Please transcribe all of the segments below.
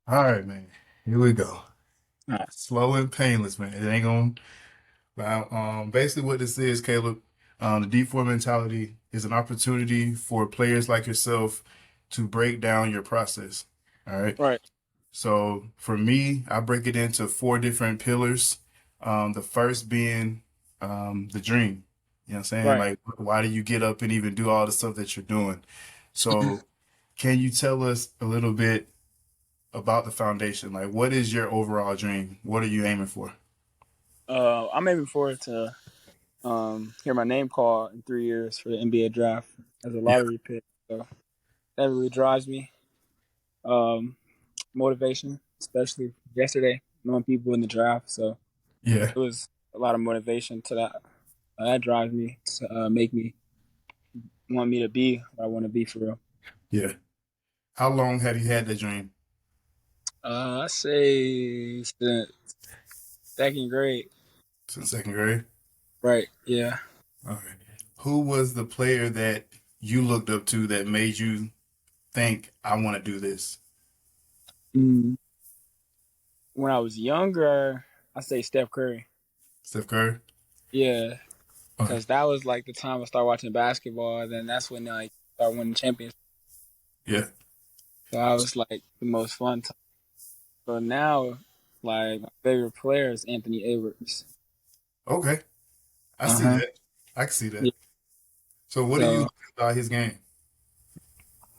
All right, man. Here we go. All right. Slow and painless, man. It ain't gonna. Basically, what this is, Caleb, the deep four mentality is an opportunity for players like yourself to break down your process. All right. Right. So for me, I break it into four different pillars. The first being the dream. You know what I'm saying? Right. Like, why do you get up and even do all the stuff that you're doing? So, can you tell us a little bit about the foundation? Like, what is your overall dream? What are you aiming for? I'm aiming forward to hear my name called in 3 years for the NBA draft as a Yeah, lottery pick. So that really drives me. Um, Motivation, especially yesterday, knowing people in the draft. So yeah, it was a lot of motivation to that. That drives me to make me want me to be what I want to be for real. yeah. How long have you had that dream? I say since second grade. Since second grade? Right. Yeah. Okay. Who was the player that you looked up to that made you think, I want to do this? Mm. When I was younger, I say Steph Curry. Steph Curry? Yeah, Okay. because that was like the time I started watching basketball. And then that's when like started winning championships. Yeah. So I was like the most fun time. But now, like my favorite player is Anthony Edwards. Okay. I Uh see huh. that. I can see that. Yeah. So what do you So like about his game?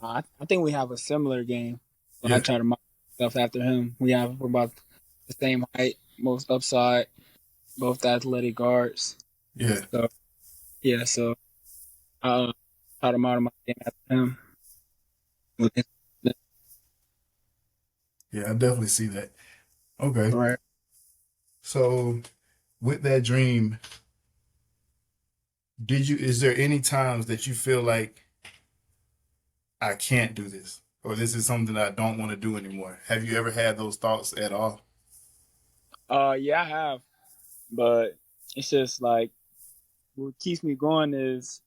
I think we have a similar game. So I Yeah. try to model stuff after him. We're about the same height, most upside, both athletic guards. Yeah. So yeah, so I try to model my game after him. With his- Yeah, I definitely see that. Okay. Right. So with that dream, is there any times that you feel like I can't do this, or this is something I don't want to do anymore? Have you ever had those thoughts at all? Yeah, I have, but it's just like what keeps me going is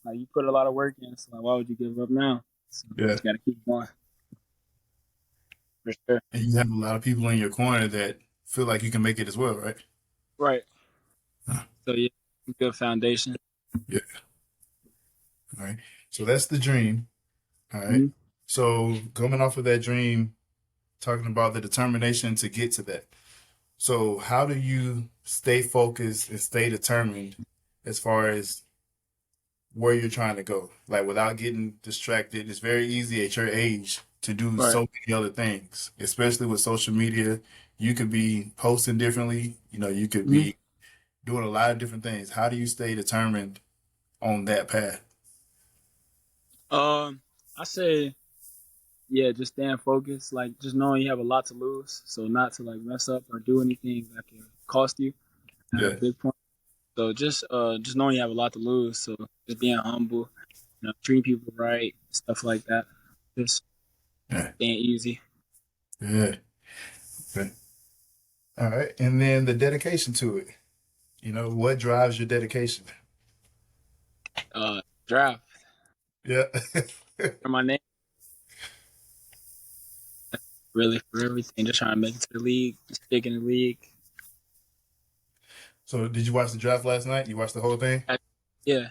like you put a lot of work in. So like, why would you give up now? So you Yeah. just gotta keep going for sure. And you have a lot of people in your corner that feel like you can make it as well, right? Right. Huh. So yeah, good foundation. Yeah. All right. So that's the dream. All right. Mm-hmm. So coming off of that dream, talking about the determination to get to that. So how do you stay focused and stay determined as far as where you're trying to go? Like without getting distracted. It's very easy at your age to do Right. so many other things, especially with social media. You could be posting differently, you could Mm-hmm. be doing a lot of different things. How do you stay determined on that path? I say yeah, just staying focused. Like just knowing you have a lot to lose, so not to like mess up or do anything that can cost you at a Yeah. big point. So just knowing you have a lot to lose. So just being humble, treating people right, stuff like that. Just Yeah. staying easy. Yeah. Okay. All right. And then the dedication to it. What drives your dedication? Uh, Draft Yeah. for my name, really for everything. Just trying to make it to the league, stick in the league. So did you watch the draft last night? You watched the whole thing? I, yeah.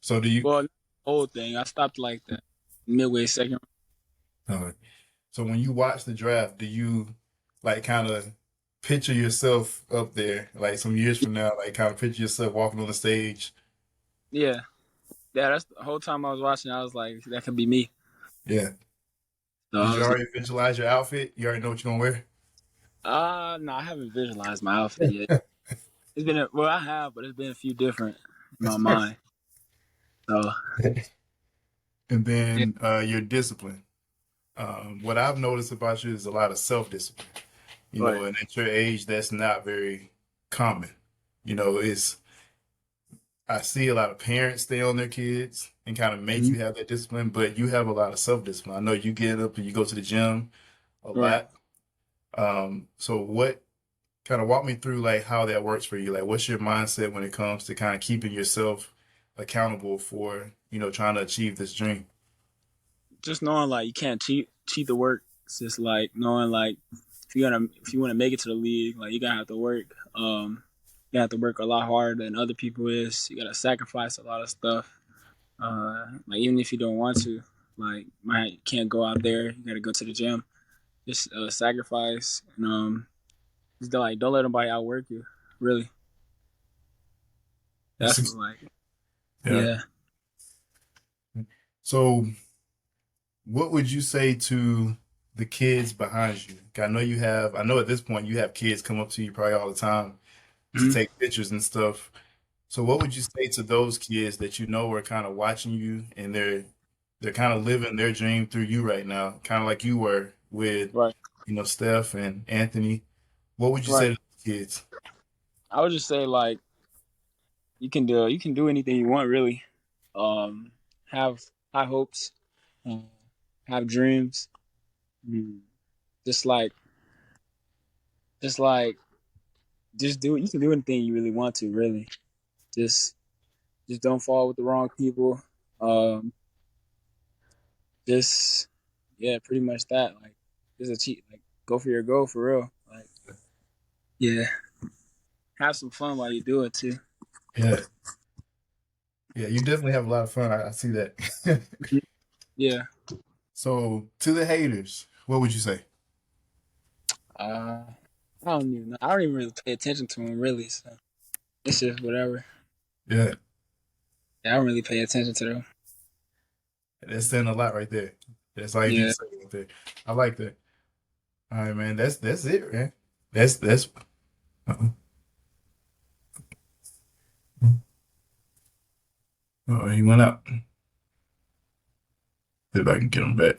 So do you Well, not the whole thing. I stopped like the midway second. uh, so when you watch the draft, do you like kind of picture yourself up there, like some years from now, like kind of picture yourself walking on the stage? Yeah, yeah. That's the whole time I was watching. I was like, that could be me. Yeah. So Did I you was like, already visualize your outfit? You already know what you're gonna wear? no, I haven't visualized my outfit yet. It's been well, I have, but it's been a few different in my mind. So And yeah, then your discipline. What I've noticed about you is a lot of self-discipline. right. And at your age, that's not very common. It's I see a lot of parents stay on their kids and kind of make Mhm. you have that discipline, but you have a lot of self-discipline. I know you get up and you go to the gym a Right. lot. So what kind of walk me through like how that works for you? Like what's your mindset when it comes to kind of keeping yourself accountable for, trying to achieve this dream? Just knowing like you can't cheat the work. It's just like knowing like if you want to make it to the league, like you gotta have to work. You have to work a lot harder than other people is. You gotta sacrifice a lot of stuff. Like even if you don't want to, like you can't go out there. You gotta go to the gym. Just sacrifice and just like don't let nobody outwork you. Really, that's what, like Yeah. yeah. So, what would you say to the kids behind you? I know you have, I know at this point you have kids come up to you probably all the time to Mhm. take pictures and stuff. So, what would you say to those kids that you know are kind of watching you and they're kind of living their dream through you right now, kind of like you were with, Right, Steph and Anthony? What would you right. say to those kids? I would just say like you can do anything you want really. Have high hopes, um, have dreams. Mm. Just like just like just do it. You can do anything you really want to. Really, just just don't fall with the wrong people. Um, just yeah, pretty much that. Like just achieve. Like go for your goal for real. Like yeah, have some fun while you do it too. Yeah. Yeah, you definitely have a lot of fun. I see that. Mhm. Yeah. So, to the haters, what would you say? I don't even know. I don't even really pay attention to them really. So it's just whatever. Yeah, Yeah, I don't really pay attention to them. that's saying a lot right there. That's all you need to Yeah. say right there. I like that. All right, man. That's it, man. That's. Uh-oh. Oh, he went out. See if I can get him back.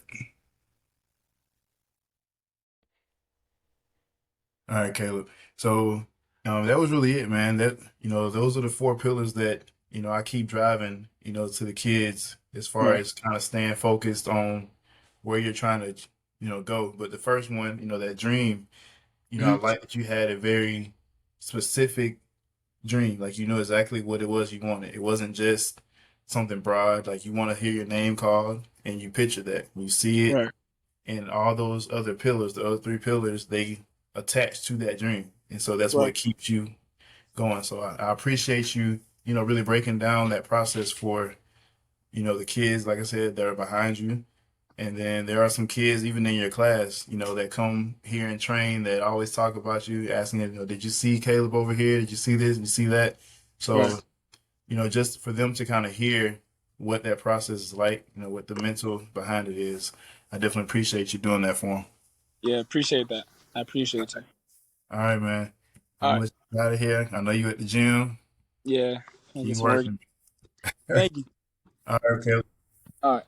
All right, Caleb. So, that was really it, man. That those are the four pillars that I keep driving, to the kids as far Right. as kind of staying focused on where you're trying to, go. But the first one, that dream, I Hmm. like that you had a very specific dream. Like you know exactly what it was you wanted. It wasn't just something broad. Like you want to hear your name called, and you picture that. You see it, Right. and all those other pillars, the other three pillars, they attach to that dream, and so that's Right. what keeps you going. So I appreciate you, really breaking down that process for the kids. Like I said, that are behind you. And then there are some kids, even in your class, that come here and train that always talk about you, asking, did you see Caleb over here? Did you see this? Did you see that? Right. So, just for them to kind of hear what that process is like, what the mental behind it is, I definitely appreciate you doing that for them. Yeah. Appreciate that. I appreciate you. All right, man. All I'm right. gonna let you out of here. I know you at the gym. Yeah. I'll get Keep some work. working. All Thank you. right, Caleb. All right.